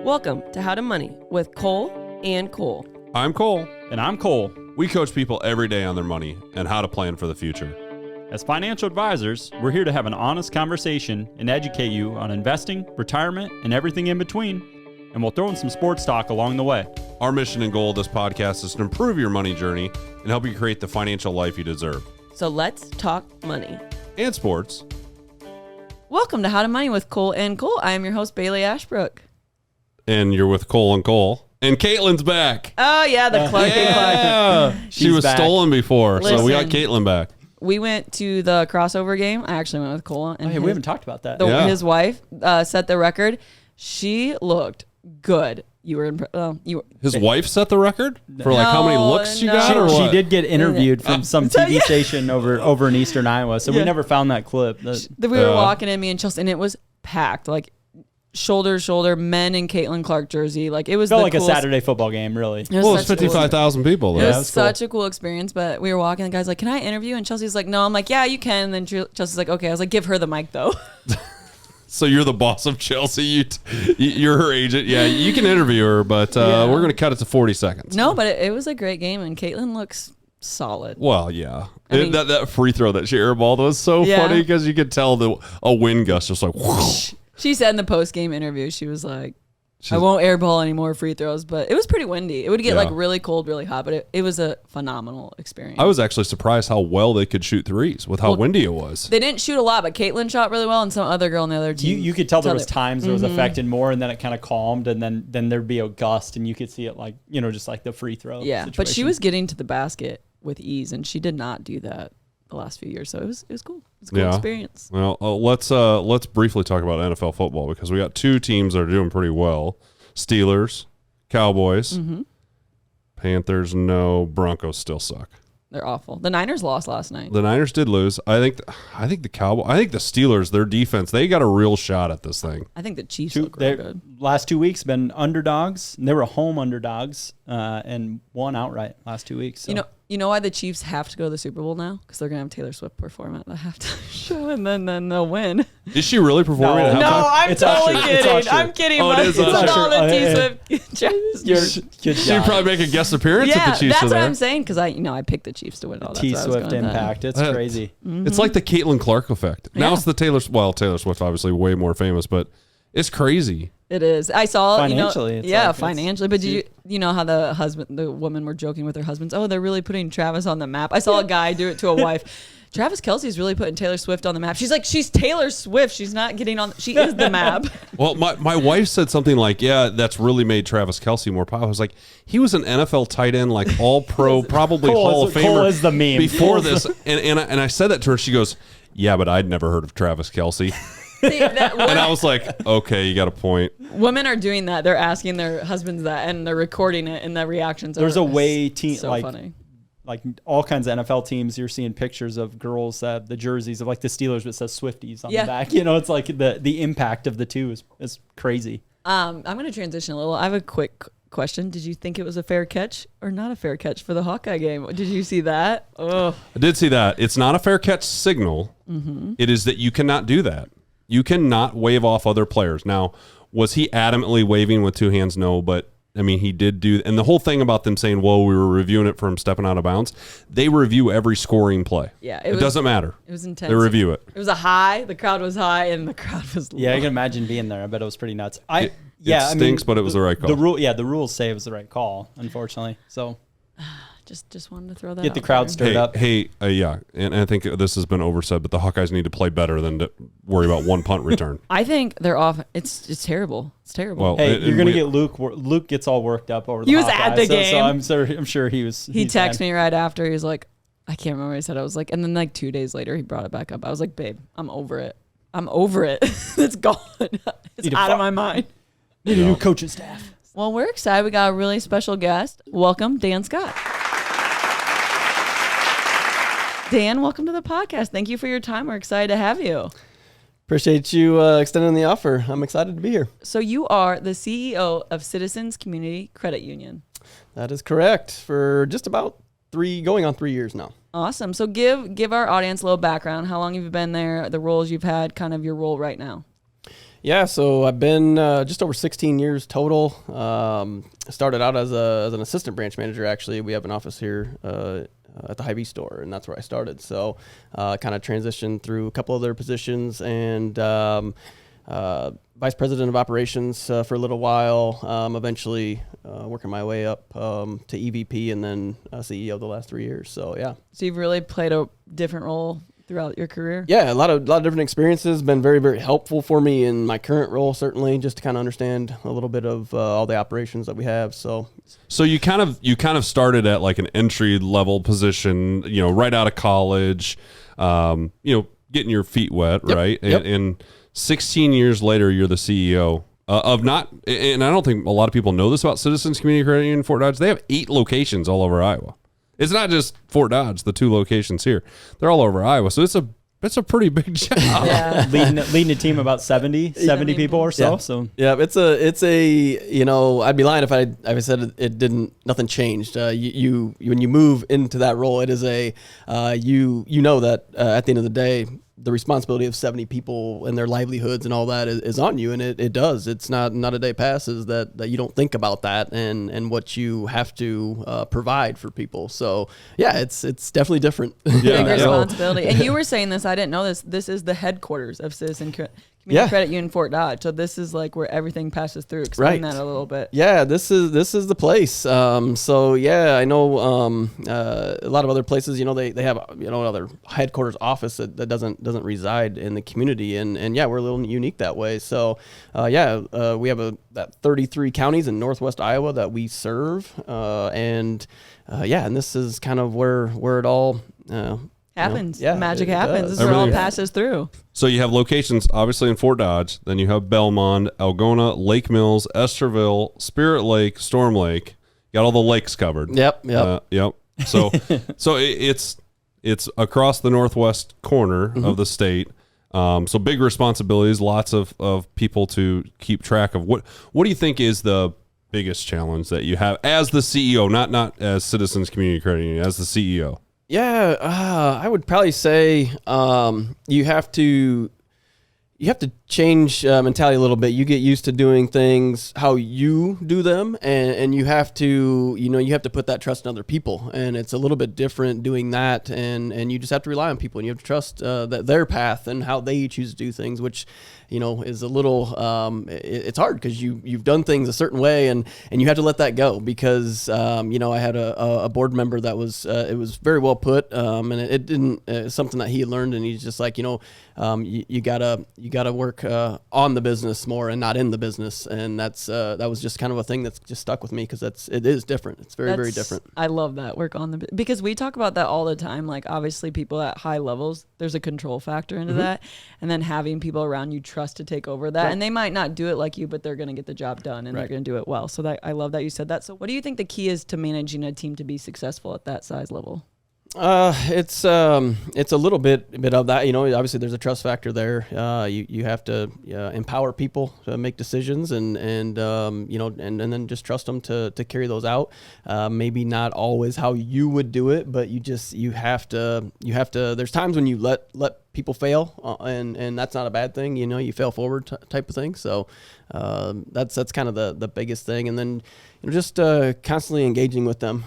Welcome to How to Money with Cole and Cole. I'm Cole. And I'm Cole. We coach people every day on their money and how to plan for the future. As financial advisors, we're here to have an honest conversation and educate you on investing, retirement, and everything in between. And we'll throw in some sports talk along the way. Our mission and goal of this podcast is to improve your money journey and help you create the financial life you deserve. So let's talk money. And sports. Welcome to How to Money with Cole and Cole. I am your host, Baileigh Ashbrook. And you're with Cole and Cole. And Caitlin's back. Oh, yeah, the Clark and Clark. Yeah. She was back. stolen before, so we got Listen. Caitlin back. We went to the crossover game. I actually went with Cole. And We haven't talked about that. Yeah. His wife set the record. She looked good. You were His wife set the record for like how many looks she got, or what? She did get interviewed from some TV station over in Eastern Iowa, so we never found that clip. We were walking in, me and Chelsea, and it was packed, like shoulder to shoulder, men in Caitlin Clark jersey. Like it was Felt the like coolest. a Saturday football game, really. It was Well, it's such a cool- 55,000 people It there. was was cool. such a cool experience, but we were walking. The guy's like, "Can I interview?" And Chelsea's like, "No." I'm like, "Yeah, you can." And then Chelsea's like, "Okay." I was like, "Give her the mic, though." So you're the boss of Chelsea. You're her agent. Yeah, you can interview her, but we're going to cut it to 40 seconds. No, but it was a great game, and Caitlin looks solid. Well, yeah. I mean- that free throw that she airballed was so Yeah. funny because you could tell a wind gust just like whoosh. She said in the post game interview, she was like, "I won't airball any more free throws," but it was pretty windy. It would get like really cold, really hot, but it was a phenomenal experience. I was actually surprised how well they could shoot threes with how windy it was. They didn't shoot a lot, but Caitlin shot really well, and some other girl on the other team. You could tell there was that- times it was affected more, and then it kind of calmed, and then there'd be a gust, and you could see it like, just like the free throw. Yeah, but she situation. was getting to the basket with ease, and she did not do that the last few years. So it was cool. It was a cool experience. Well, let's briefly talk about NFL football because we got two teams that are doing pretty well. Steelers, Cowboys, Panthers, no. Broncos still suck. They're awful. The Niners lost last night. The Niners did lose. I think the Steelers, their defense, they got a real shot at this thing. I think the Chiefs look real good. Last 2 weeks been underdogs. They were home underdogs and won outright last 2 weeks. So. You know why the Chiefs have to go to the Super Bowl now? Because they're gonna have Taylor Swift perform at the halftime show, and then they'll win. Is she really performing at halftime? No, I'm It's totally Usher. It's kidding. Usher. I'm kidding. Oh, it but is it's Usher. all the T-Swift. Good She'd job. probably make a guest appearance Yeah, if the Chiefs that's are what there. I'm saying. Because I picked the Chiefs to win all that. T so I was Swift going with that. impact. It's That- crazy. It's like the Caitlin Clark effect. Now Yeah. it's the Taylor Swift, obviously way more famous, but it's crazy. It is. I saw Financially, it's like it's- financially. But did you know how the women were joking with their husbands? Oh, they're really putting Travis on the map. I saw a guy do it to a wife. Travis Kelce's really putting Taylor Swift on the map. She's like, she's Taylor Swift. She's not getting on. She is the map. Well, my wife said something like, yeah, that's really made Travis Kelce more popular. I was like, he was an NFL tight end, like all pro, probably Hall of Famer. Cole is the meme. Before this. And I said that to her. She goes, yeah, but I'd never heard of Travis Kelce. See, And I was like, okay, you got a point. women are doing that. They're asking their husbands that, and they're recording it, and the reactions. There's are a way so funny. like all kinds of NFL teams, you're seeing pictures of girls that have the jerseys of like the Steelers, but it says Swifties on the back. It's like the impact of the two is crazy. I'm going to transition a little. I have a quick question. Did you think it was a fair catch or not a fair catch for the Hawkeye game? Did you see that? Oh, I did see that. It's not a fair catch signal. It is that you cannot do that. You cannot wave off other players. Now, was he adamantly waving with two hands? No, but I mean, he did do, and the whole thing about them saying, well, we were reviewing it for him stepping out of bounds. They review every scoring play. Yeah. It doesn't matter. It was intense. They review it. It was a high. The crowd was high, and the crowd was low. Yeah, I can imagine being there. I bet it was pretty nuts. It stinks, but it was the right call. The rules say it was the right call, unfortunately. So Just wanted to throw that get out the crowd there. stirred up. Yeah, and I think this has been oversaid, but the Hawkeyes need to play better than to worry about one punt return. I think they're off. It's terrible. It's terrible. Well, Hey, you're gonna we- get Luke. Luke gets all worked up over the He was Hawkeyes, at the game. so I'm sure he was. he texted me right after. He was like, I can't remember what he said. I was like, and then like 2 days later, he brought it back up. I was like, babe, I'm over it. It's gone. It's Need to out of fu- my mind. Need a new coaching staff. Well, we're excited. We got a really special guest. Welcome, Dan Scott. Dan, welcome to the podcast. Thank you for your time. We're excited to have you. Appreciate you extending the offer. I'm excited to be here. So you are the CEO of Citizens Community Credit Union. That is correct. For just about going on 3 years now. Awesome. So give our audience a little background. How long have you been there? The roles you've had, kind of your role right now. Yeah, so I've been just over 16 years total. Started out as an assistant branch manager. Actually, we have an office here at the Hy-Vee store, and that's where I started. So kind of transitioned through a couple other positions and vice president of operations for a little while. Eventually working my way up to EVP and then CEO the last 3 years. So yeah. So you've really played a different role throughout your career? Yeah, a lot of different experiences. Been very, very helpful for me in my current role, certainly, just to kind of understand a little bit of all the operations that we have. So you kind of started at like an entry level position, right out of college, getting your feet wet, Yep, right? yep. And 16 years later, you're the CEO of not, and I don't think a lot of people know this about Citizens Community Credit Union Fort Dodge. They have 8 locations all over Iowa. It's not just Fort Dodge, the 2 locations here. They're all over Iowa. So it's a pretty big job. Yeah. leading a team of about 70 people or so. Yeah. So yeah, it's a I'd be lying if I said it didn't, nothing changed. You when you move into that role, it is you know that at the end of the day, the responsibility of 70 people and their livelihoods and all that is on you, and it does. It's not a day passes that you don't think about that and what you have to provide for people. So yeah, it's definitely different. Big responsibility. And you were saying this, I didn't know this. This is the headquarters of Community Credit Union Fort Dodge. So this is like where everything passes through. Explain that a little bit. Yeah, this is the place. So yeah, I know a lot of other places. They have another headquarters office that doesn't reside in the community, and yeah, we're a little unique that way. So we have that 33 counties in Northwest Iowa that we serve, and this is kind of where it all happens. Yeah, Magic it happens. does. This is where it all passes through. So you have locations obviously in Fort Dodge, then you have Belmont, Algona, Lake Mills, Esterville, Spirit Lake, Storm Lake. You got all the lakes covered. Yep. Yep. So it's across the northwest corner of the state. So big responsibilities, lots of people to keep track of. What do you think is the biggest challenge that you have as the CEO, not as Citizens Community Credit Union, as the CEO? Yeah, I would probably say you have to change mentality a little bit. You get used to doing things how you do them, and you have to put that trust in other people, and it's a little bit different doing that, and you just have to rely on people, and you have to trust that their path and how they choose to do things, which is a little it's hard because you've done things a certain way, and you have to let that go because I had a board member that was it was very well put, and it didn't something that he had learned, and he's just like you gotta work on the business more and not in the business, and that was just kind of a thing that's just stuck with me because it is different. It's very different. I love that, work on the because we talk about that all the time. Like obviously people at high levels, there's a control factor into that, and then having people around you trust to take over that, and they might not do it like you, but they're going to get the job done and they're going to do it well. So that I love that you said that. So what do you think the key is to managing a team to be successful at that size level? It's a little bit of that, obviously there's a trust factor there. You have to empower people to make decisions and then just trust them to carry those out. Maybe not always how you would do it, but you have to, there's times when you let people fail, and that's not a bad thing. You fail forward type of thing. So, that's kind of the biggest thing. And then, just constantly engaging with them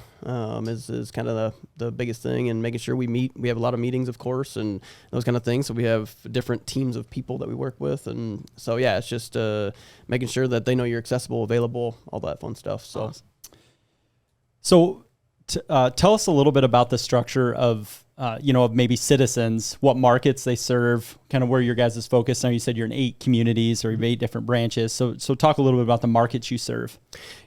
is kind of the biggest thing, and making sure we meet. We have a lot of meetings, of course, and those kind of things. So we have different teams of people that we work with, and so yeah, it's just making sure that they know you're accessible, available, all that fun stuff. So, awesome. So tell us a little bit about the structure of of maybe Citizens, what markets they serve, kind of where your guys' focus. Now you said you're in 8 communities or you have 8 different branches. So talk a little bit about the markets you serve.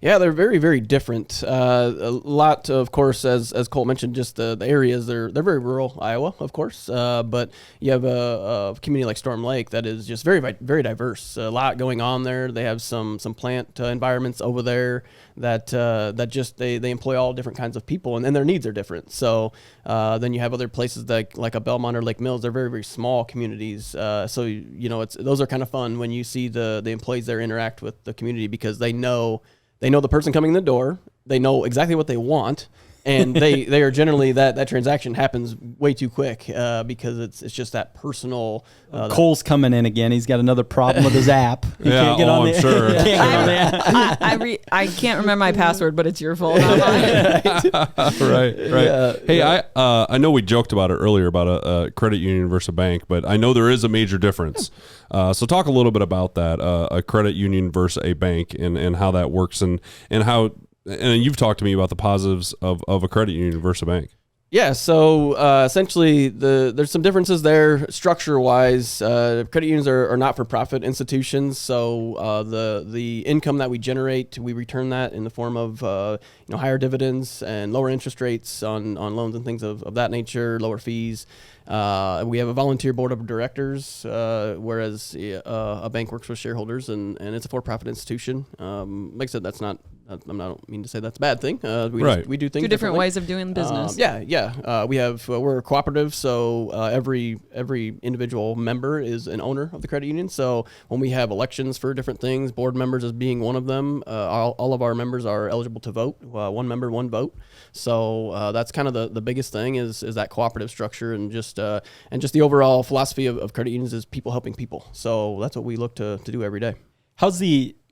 Yeah, they're very, very different. A lot, of course, as Cole mentioned, just the areas, they're very rural Iowa, of course. But you have a community like Storm Lake that is just very, very diverse. A lot going on there. They have some plant environments over there that just they employ all different kinds of people, and their needs are different. So then you have other places like a Belmont or Lake Mills. They're very, very small communities. So those are kind of fun when you see the employees there interact with the community, because they know the person coming in the door. They know exactly what they want, and they are generally that transaction happens way too quick because it's just that personal. Cole's coming in again. He's got another problem with his app. He can't get on I'm the, sure. Can't get on the app. I can't remember my password, but it's your fault. Not mine. Right. Yeah, Hey, I know we joked about it earlier about a credit union versus a bank, but I know there is a major difference. So talk a little bit about that, a credit union versus a bank, and how that works, and how. And you've talked to me about the positives of a credit union versus a bank. Yeah, so essentially, there's some differences there structure-wise. Credit unions are not-for-profit institutions, so the income that we generate, we return that in the form of higher dividends and lower interest rates on loans and things of that nature, lower fees. We have a volunteer board of directors, whereas a bank works with shareholders, and it's a for-profit institution. Like I said, that's not. I don't mean to say that's a bad thing. We do things Two different ways of doing business. We're cooperative, so every individual member is an owner of the credit union. So when we have elections for different things, board members as being one of them, all of our members are eligible to vote. One member, one vote. So that's kind of the biggest thing is that cooperative structure, and just the overall philosophy of credit unions is people helping people. So that's what we look to do every day. How's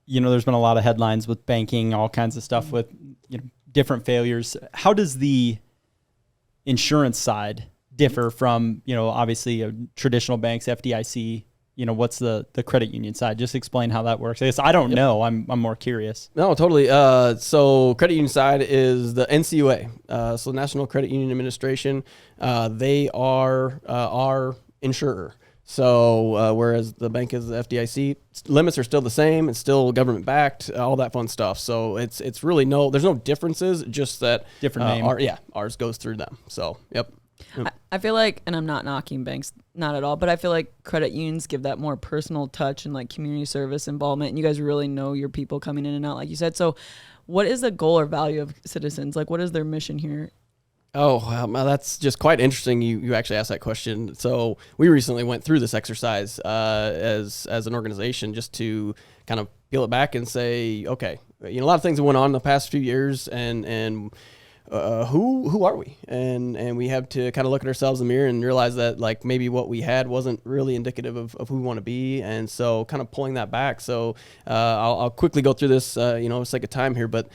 there's been a lot of headlines with banking, all kinds of stuff with different failures. How does the insurance side differ from, obviously traditional banks, FDIC? What's the credit union side? Just explain how that works. I guess I don't know. I'm more curious. No, totally. So credit union side is the NCUA, so National Credit Union Administration. They are our insurer. So whereas the bank is the FDIC, limits are still the same. It's still government backed, all that fun stuff. So it's really there's no differences. Just that different name. Ours goes through them. So yep. I feel like, and I'm not knocking banks, not at all, but I feel like credit unions give that more personal touch and like community service involvement. And you guys really know your people coming in and out, like you said. So what is the goal or value of Citizens? Like, what is their mission here? Oh, that's just quite interesting. You actually asked that question. So we recently went through this exercise as an organization, just to kind of peel it back and say, okay, a lot of things that went on in the past few years, and who are we? And we have to kind of look at ourselves in the mirror and realize that like maybe what we had wasn't really indicative of who we want to be. And so kind of pulling that back. So I'll quickly go through this, sake of time here, but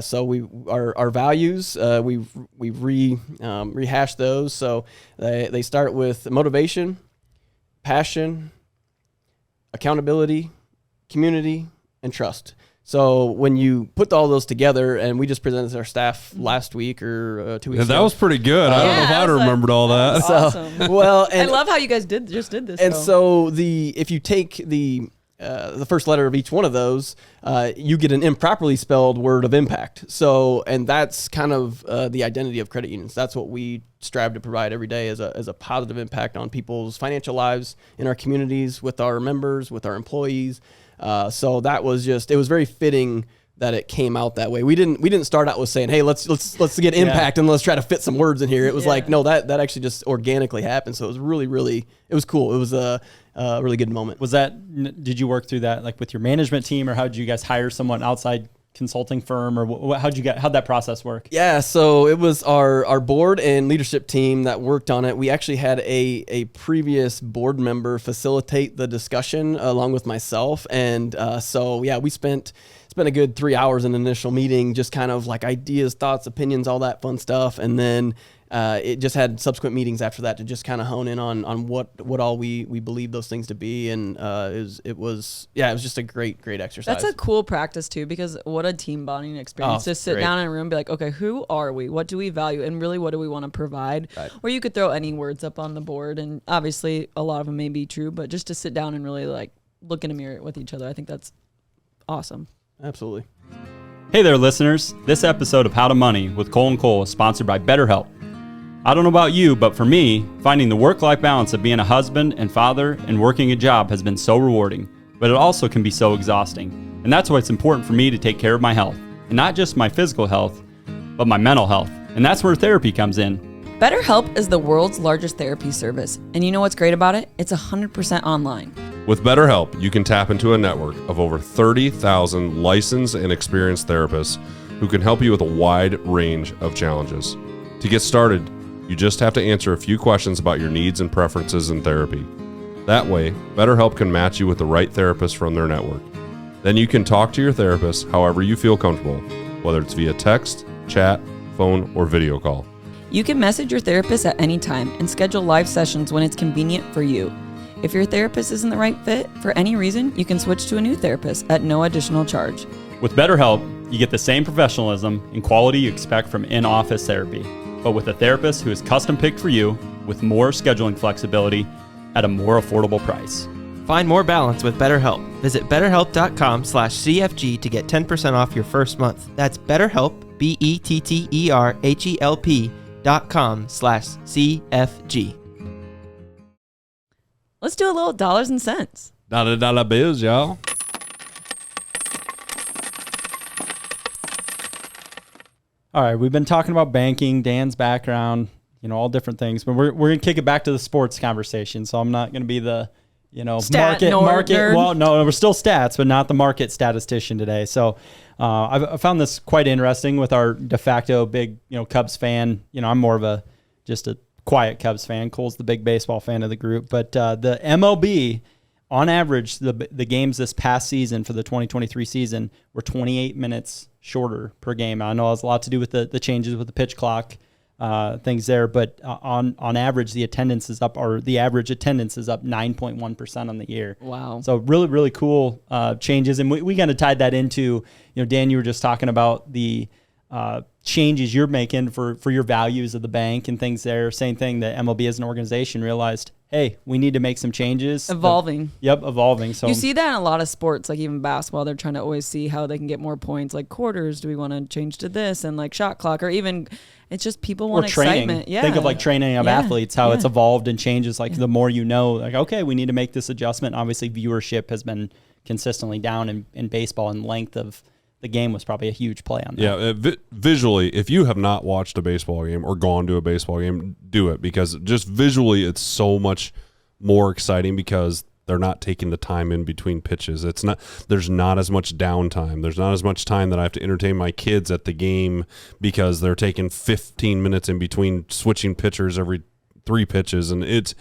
so our values, we rehashed those. So they start with motivation, passion, accountability, community, and trust. So when you put all those together, and we just presented to our staff last week or 2 weeks ago. That was pretty good. I don't know if I'd remembered all that. Awesome. Well, and I love how you guys did this. And so if you take the first letter of each one of those, you get an improperly spelled word of impact. So, and that's kind of the identity of credit unions. That's what we strive to provide every day as a positive impact on people's financial lives in our communities, with our members, with our employees. So that was it was very fitting that it came out that way. We didn't start out with saying, hey, let's get impact and let's try to fit some words in here. It was like, no, that actually just organically happened. So it was really, it was cool. It was a really good moment. Did you work through that like with your management team, or how did you guys hire someone outside consulting firm, or how'd that process work? Yeah, so it was our board and leadership team that worked on it. We actually had a previous board member facilitate the discussion along with myself, and we spent a good 3 hours in the initial meeting, just kind of like ideas, thoughts, opinions, all that fun stuff, and then it just had subsequent meetings after that to just kind of hone in on what all we believe those things to be, and it was just a great exercise. That's a cool practice too, because what a team bonding experience to sit down in a room and be like, okay, who are we? What do we value? And really, what do we want to provide? Right. Or you could throw any words up on the board, and obviously a lot of them may be true, but just to sit down and really like look in a mirror with each other, I think that's awesome. Absolutely. Hey there, listeners. This episode of How to Money with Cole and Cole is sponsored by BetterHelp. I don't know about you, but for me, finding the work-life balance of being a husband and father and working a job has been so rewarding, but it also can be so exhausting. And that's why it's important for me to take care of my health, and not just my physical health, but my mental health. And that's where therapy comes in. BetterHelp is the world's largest therapy service. And you know what's great about it? It's 100% online. With BetterHelp, you can tap into a network of over 30,000 licensed and experienced therapists who can help you with a wide range of challenges. To get started, you just have to answer a few questions about your needs and preferences in therapy. That way, BetterHelp can match you with the right therapist from their network. Then you can talk to your therapist however you feel comfortable, whether it's via text, chat, phone, or video call. You can message your therapist at any time and schedule live sessions when it's convenient for you. If your therapist isn't the right fit for any reason, you can switch to a new therapist at no additional charge. With BetterHelp, you get the same professionalism and quality you expect from in-office therapy, but with a therapist who is custom-picked for you with more scheduling flexibility at a more affordable price. Find more balance with BetterHelp. Visit betterhelp.com/CFG to get 10% off your first month. That's BetterHelp, BetterHelp.com/CFG. Let's do a little dollars and cents. Dollar bills, y'all. All right, we've been talking about banking, Dan's background, all different things, but we're going to kick it back to the sports conversation. So I'm not going to be the, Stat market. nerd. Well, no, we're still stats, but not the market statistician today. So I found this quite interesting with our de facto big, Cubs fan. I'm more of just a quiet Cubs fan. Cole's the big baseball fan of the group, but the MLB, on average, the games this past season for the 2023 season were 28 minutes shorter per game. I know it has a lot to do with the changes with the pitch clock, things there, but on average, the average attendance is up 9.1% on the year. Wow. So really, really cool changes. And we kind of tied that into, Dan, you were just talking about the changes you're making for your values of the bank and things there. Same thing, that MLB as an organization realized, hey, we need to make some changes. Evolving. Evolving. So you see that in a lot of sports, like even basketball, they're trying to always see how they can get more points, like quarters, do we want to change to this, and like shot clock, or even it's just people want excitement. Yeah. Think of like training of athletes, how it's evolved and changes. Like the more like, okay, we need to make this adjustment. Obviously, viewership has been consistently down in baseball, and length of the game was probably a huge play on that. Yeah, visually, if you have not watched a baseball game or gone to a baseball game, do it, because just visually it's so much more exciting because they're not taking the time in between pitches. There's not as much downtime. There's not as much time that I have to entertain my kids at the game because they're taking 15 minutes in between switching pitchers every 3 pitches, and it's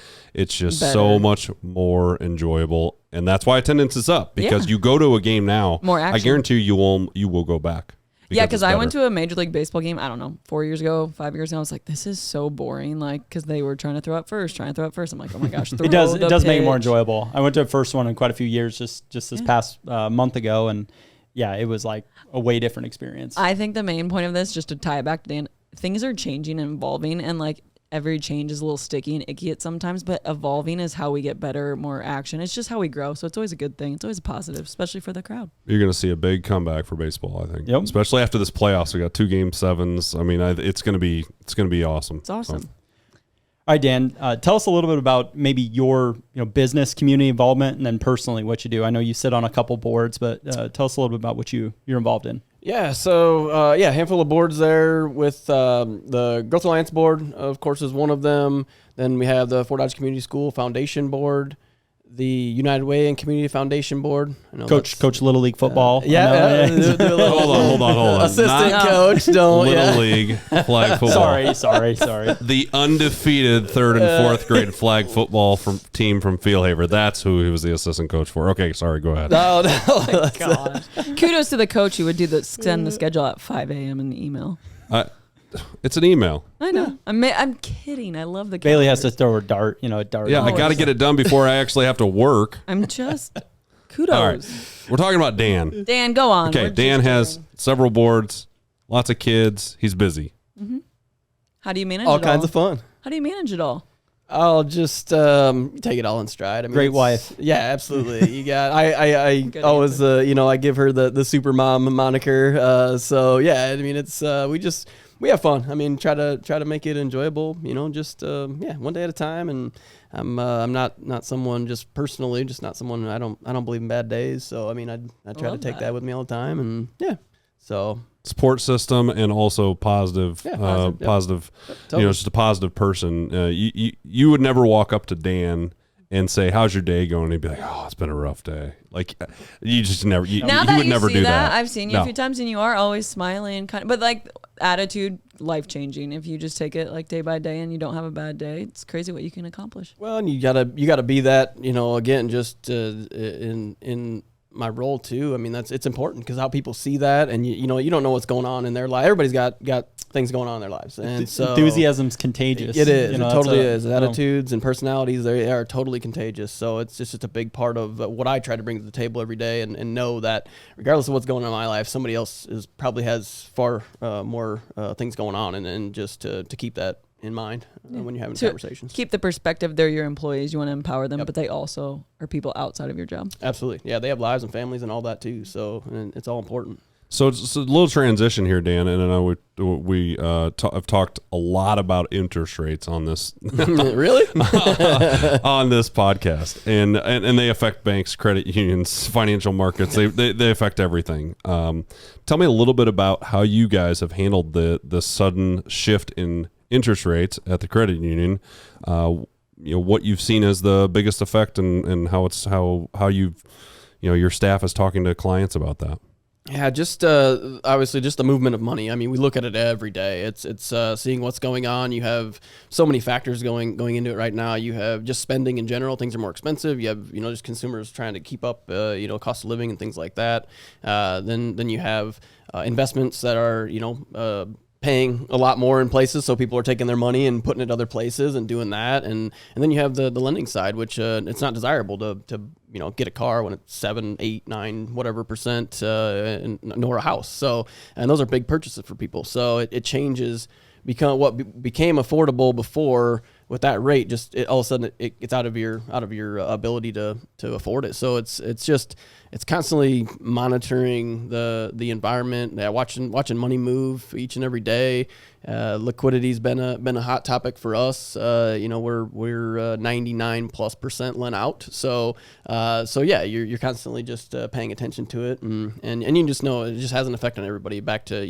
just better. So much more enjoyable, and that's why attendance is up, because you go to a game now, more action. I guarantee you will go back. Because I went to a Major League Baseball game, I don't know, 4 years ago, 5 years ago. I was like, this is so boring, like, because they were trying to throw out first. I'm like, oh my gosh, it does make it more enjoyable. I went to a first one in quite a few years, just this past month ago, and it was like a way different experience. I think the main point of this, just to tie it back to Dan, things are changing and evolving, and like every change is a little sticky and icky at sometimes, but evolving is how we get better, more action. It's just how we grow. So it's always a good thing. It's always a positive, especially for the crowd. You're going to see a big comeback for baseball, I think. Yep. Especially after this playoffs. We got 2 Game 7s. I mean, it's going to be awesome. It's awesome. So. All right, Dan, tell us a little bit about maybe your business community involvement, and then personally what you do. I know you sit on a couple boards, but tell us a little bit about what you're involved in. Yeah, so a handful of boards there with the Growth Alliance board, of course, is one of them. Then we have the Fort Dodge Community School Foundation board, the United Way and Community Foundation board. Coach Little League football. Hold on. Assistant coach, don't. Little League flag football. Sorry. The undefeated 3rd and 4th grade flag football team from Fieldhaver. That's who he was the assistant coach for. Okay, sorry, go ahead. No. Gosh. Kudos to the coach who would send the schedule at 5 a.m. in the email. It's an email. I know. I'm kidding. I love the Baileigh has to throw a dart, a dart. Yeah, I got to get it done before I actually have to work. I'm just kudos. All right. We're talking about Dan. Dan, go on. Okay, Dan has several boards, lots of kids. He's busy. Mm-hmm. How do you manage all kinds of fun? How do you manage it all? I'll just take it all in stride. I mean, great wife. Yeah, absolutely. You got. I always I give her the super mom moniker. So yeah, I mean it's we have fun. I mean, try to make it enjoyable. Just one day at a time. And I'm not someone just personally, just not someone. I don't believe in bad days. So I mean, I try to take that with me all the time. And so. Support system, and also positive, positive. Totally. Just a positive person. You would never walk up to Dan and say, "How's your day going?" And he'd be like, "Oh, it's been a rough day." Like you just never. You Now would you never see do that, that. I've seen you No. a few times, and you are always smiling, but like attitude, life changing. If you just take it like day by day, and you don't have a bad day, it's crazy what you can accomplish. Well, and you gotta be that, again, just in my role too. I mean, it's important because how people see that, and you don't know what's going on in their life. Everybody's got things going on in their lives, and so Enthusiasm's contagious. It is. You know, it totally that's is. Attitudes and personalities, they are totally contagious. So it's just a big part of what I try to bring to the table every day, and know that regardless of what's going on in my life, somebody else probably has far more things going on, and just to keep that in mind when you're having conversations. Keep the perspective. They're your employees. You want to empower them, but they also are people outside of your job. Absolutely. Yeah, they have lives and families and all that too. So and it's all important. So it's a little transition here, Dan, and I know we have talked a lot about interest rates on this Really? on this podcast, and they affect banks, credit unions, financial markets. They affect everything. Tell me a little bit about how you guys have handled the sudden shift in interest rates at the credit union. What you've seen as the biggest effect, and how you've your staff is talking to clients about that. Yeah, just obviously just the movement of money. I mean, we look at it every day. It's seeing what's going on. You have so many factors going into it right now. You have just spending in general. Things are more expensive. You have just consumers trying to keep up cost of living and things like that. Then you have investments that are paying a lot more in places, so people are taking their money and putting it other places and doing that, and then you have the lending side, which it's not desirable to get a car when it's 7, 8, 9 whatever percent, nor a house. So, and those are big purchases for people. So it changes. What became affordable before with that rate, just all of a sudden it's out of your ability to afford it. So it's constantly monitoring the environment, watching money move each and every day. Liquidity's been a hot topic for us. We're 99+% lent out. So yeah, you're constantly just paying attention to it, and you just know it just has an effect on everybody. Back to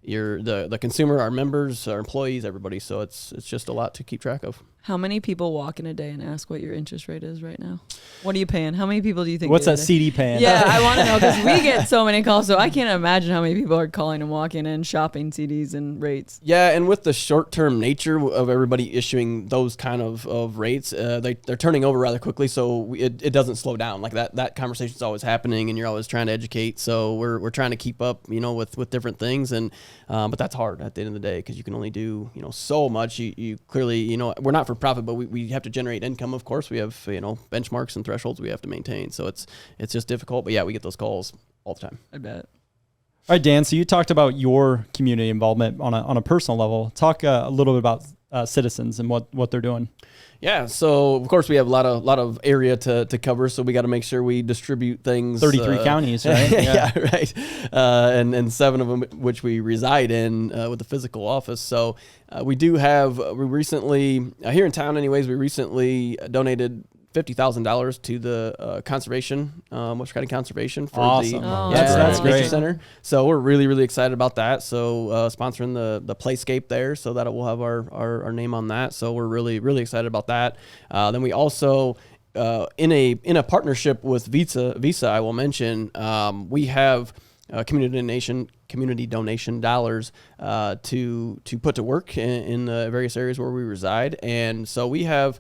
the consumer, our members, our employees, everybody. So it's just a lot to keep track of. How many people walk in a day and ask what your interest rate is right now? What are you paying? How many people do you think? What's that CD paying? Yeah, I want to know, because we get so many calls. So I can't imagine how many people are calling and walking in, shopping CDs and rates. Yeah, and with the short-term nature of everybody issuing those kind of rates, they're turning over rather quickly. So it doesn't slow down. Like that conversation is always happening, and you're always trying to educate. So we're trying to keep up, with different things, and but that's hard at the end of the day, because you can only do so much. You clearly we're not for profit, but we have to generate income. Of course, we have benchmarks and thresholds we have to maintain. So it's just difficult. But yeah, we get those calls all the time. I bet. All right, Dan. So you talked about your community involvement on a personal level. Talk a little bit about Citizens and what they're doing. Yeah, so of course we have a lot of area to cover, so we got to make sure we distribute things. 33 counties, right? Yeah, right. And 7 of them which we reside in with the physical office. So we recently here in town, anyways, we recently donated $50,000 to the conservation, West County Conservation for awesome. That's great. Nature Center. So we're really, really excited about that. So sponsoring the playscape there, so that we'll have our name on that. So we're really, really excited about that. Then we also in a partnership with Visa, I will mention, we have community donation dollars to put to work in the various areas where we reside, and so we have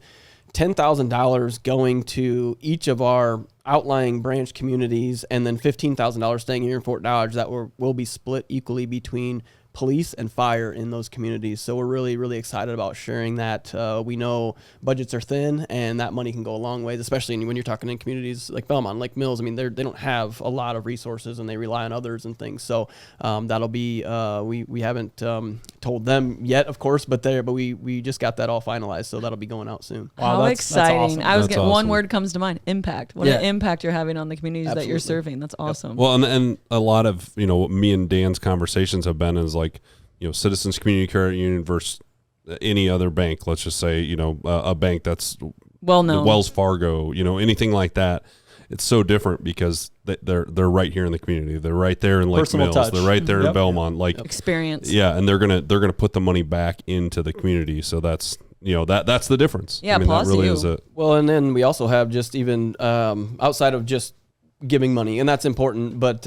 $10,000 going to each of our outlying branch communities, and then $15,000 staying here in Fort Dodge that will be split equally between police and fire in those communities. So we're really, really excited about sharing that. We know budgets are thin, and that money can go a long ways, especially when you're talking in communities like Belmont, like Mills. I mean, they don't have a lot of resources, and they rely on others and things. So that'll be we haven't told them yet, of course, but we just got that all finalized, so that'll be going out soon. Wow, how exciting! That's awesome. One awesome. word comes to mind: impact. What an impact you're having on the communities that you're serving. That's awesome. Yep. Well, and a lot of what me and Dan's conversations have been is like Citizens Community Credit Union versus any other bank. Let's just say a bank that's well known, Wells Fargo, anything like that. It's so different because they're right here in the community. They're right there in Lake Personal Mills. touch. They're right there in Belmont. Like experience. Yeah, and they're gonna put the money back into the community. So that's that's the difference. Yeah, I mean, that applause to really you. is it. Well, and then we also have just even outside of just giving money, and that's important, but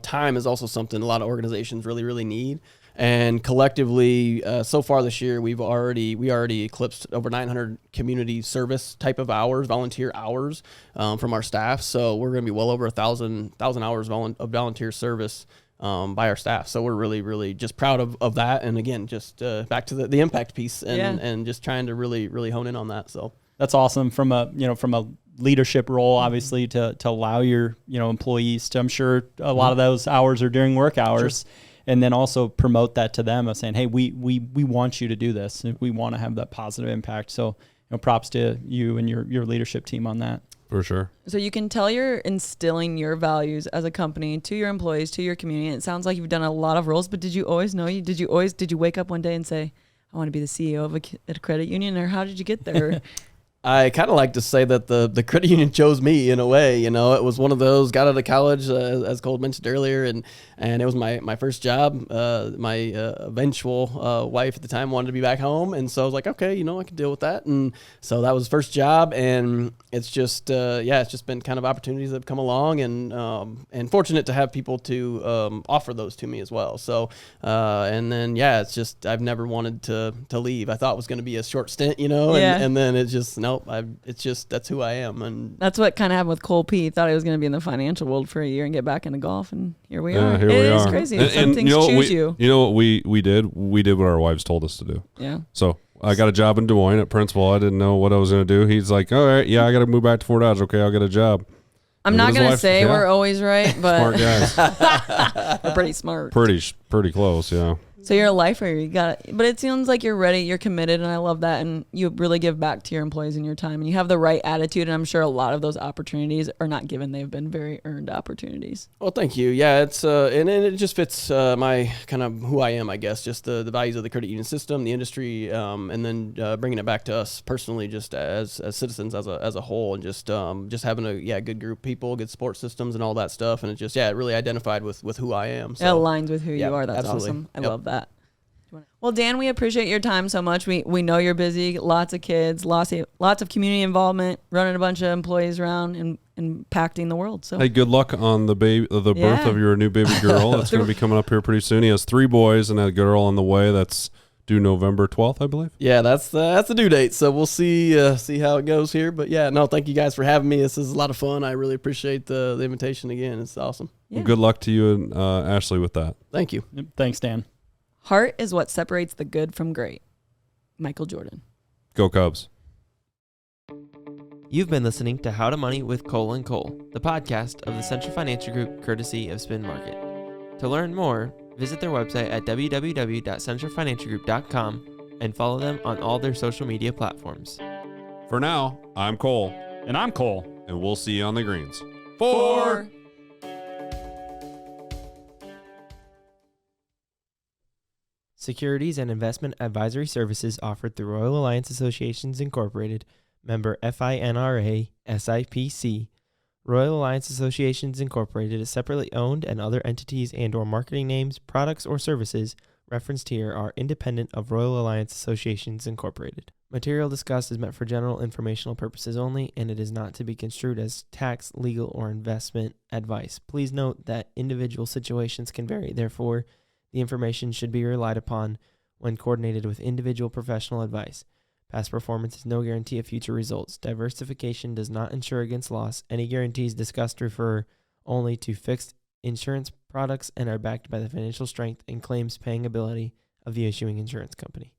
time is also something a lot of organizations really, really need. And collectively, so far this year, we already eclipsed over 900 community service type of hours, volunteer hours from our staff. So we're going to be well over 1,000 hours of volunteer service by our staff. So we're really, really just proud of that. And again, just back to the impact piece and just trying to really, really hone in on that. So That's awesome from a leadership role, obviously, to allow your employees to. I'm sure a lot of those hours are during work hours. Sure. And then also promote that to them of saying, hey, we want you to do this. We want to have that positive impact. So, props to you and your leadership team on that. For sure. So you can tell you're instilling your values as a company to your employees, to your community. And it sounds like you've done a lot of roles, but did you always know did you wake up one day and say, I want to be the CEO of a credit union, or how did you get there? I kind of like to say that the credit union chose me in a way. It was one of those, got out of college, as Cole mentioned earlier, and it was my first job. My eventual wife at the time wanted to be back home, and so I was like, okay, I can deal with that. And so that was first job, and it's just it's just been kind of opportunities that have come along, and fortunate to have people to offer those to me as well. So and then it's just I've never wanted to leave. I thought it was going to be a short stint, and then it's just nope. It's just that's who I am, and that's what kind of happened with Cole P. He thought he was going to be in the financial world for a year and get back into golf, and here we are. Here we are. It is crazy. Some And things choose you. You know what we did? We did what our wives told us to do. Yeah. So I got a job in Des Moines at Principal. I didn't know what I was going to do. He's like, all right, I got to move back to Fort Dodge. Okay, I'll get a job. I'm not going to say we're always right, but smart guys. we're pretty smart. Pretty close, yeah. So you're a lifer. You got it. But it sounds like you're ready. You're committed, and I love that. And you really give back to your employees in your time, and you have the right attitude. And I'm sure a lot of those opportunities are not given; they've been very earned opportunities. Well, thank you. Yeah, it's and it just fits my kind of who I am, I guess. Just the values of the credit union system, the industry, and then bringing it back to us personally, just as citizens as a whole, and just having a good group of people, good support systems, and all that stuff. And it just it really identified with who I am. So it aligns with who you are. That's absolutely awesome. I love that. Well, Dan, we appreciate your time so much. We know you're busy, lots of kids, lots of community involvement, running a bunch of employees around and impacting the world. So hey, good luck on the birth of your new baby girl. That's going to be coming up here pretty soon. He has 3 boys and a girl on the way. That's due November 12th, I believe. Yeah, that's the due date. So we'll see how it goes here. But thank you guys for having me. This is a lot of fun. I really appreciate the invitation again. It's awesome. Yeah. Well, good luck to you and Ashley with that. Thank you. Thanks, Dan. Heart is what separates the good from great. Michael Jordan. Go Cubs. You've been listening to How to Money with Cole and Cole, the podcast of the Central Financial Group, courtesy of Spin Market. To learn more, visit their website at www.centralfinancialgroup.com and follow them on all their social media platforms. For now, I'm Cole. And I'm Cole. And we'll see you on the greens. 4. Securities and investment advisory services offered through Royal Alliance Associations Incorporated, member FINRA, SIPC. Royal Alliance Associations Incorporated is separately owned, and other entities and/or marketing names, products, or services referenced here are independent of Royal Alliance Associations Incorporated. Material discussed is meant for general informational purposes only, and it is not to be construed as tax, legal, or investment advice. Please note that individual situations can vary. Therefore, the information should be relied upon when coordinated with individual professional advice. Past performance is no guarantee of future results. Diversification does not insure against loss. Any guarantees discussed refer only to fixed insurance products and are backed by the financial strength and claims paying ability of the issuing insurance company.